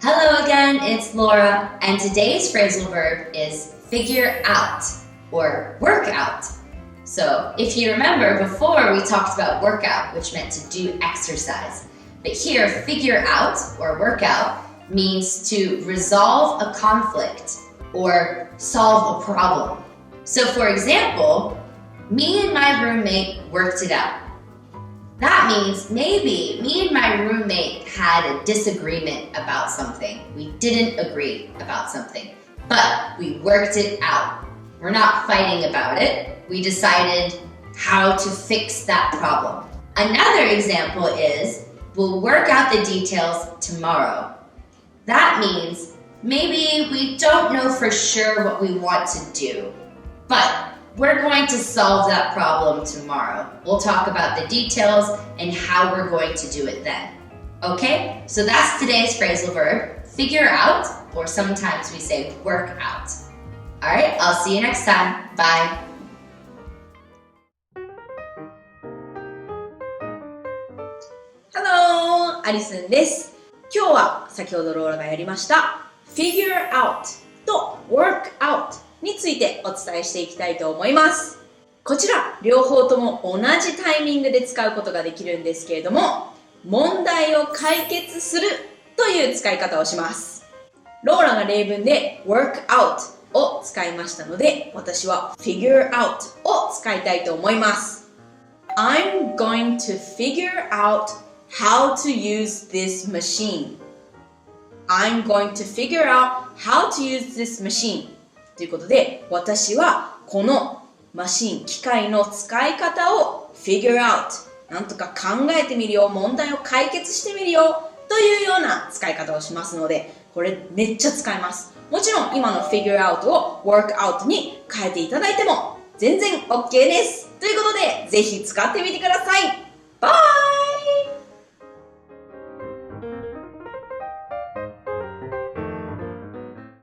Hello again, it's Laura, and today's phrasal verb is figure out or work out. So if you remember, before we talked about workout, which meant to do exercise. But here, figure out or work out means to resolve a conflict or solve a problem. So for example, me and my roommate worked it out. That means maybe me and my roommate had a disagreement about something. We didn't agree about something, but we worked it out. We're not fighting about it. We decided how to fix that problem. Another example is, we'll work out the details tomorrow. That means maybe we don't know for sure what we want to do, but we're going to solve that problem tomorrow. We'll talk about the details and how we're going to do it then. Okay? So that's today's phrasal verb, figure out, or sometimes we say work out. Alright, I'll see you next time. Bye. Hello! アリスンです。今日は先ほどローラがやりました Figure out と Work out についてお伝えしていきたいと思います。こちら両方とも同じタイミングで使うことができるんですけれども、問題を解決するという使い方をします。ローラが例文で Work out を使いましたので、私は Figure out を使いたいと思います。I'm going to figure out how to use this machine. I'm going to figure out how to use this machine. ということで、私はこのマシン、機械の使い方を figure out。なんとか考えてみるよ、問題を解決してみるよというような使い方をしますので、これめっちゃ使えます。もちろん今の figure out を work out に変えていただいても全然 OK です。ということで、ぜひ使ってみてください。バイ！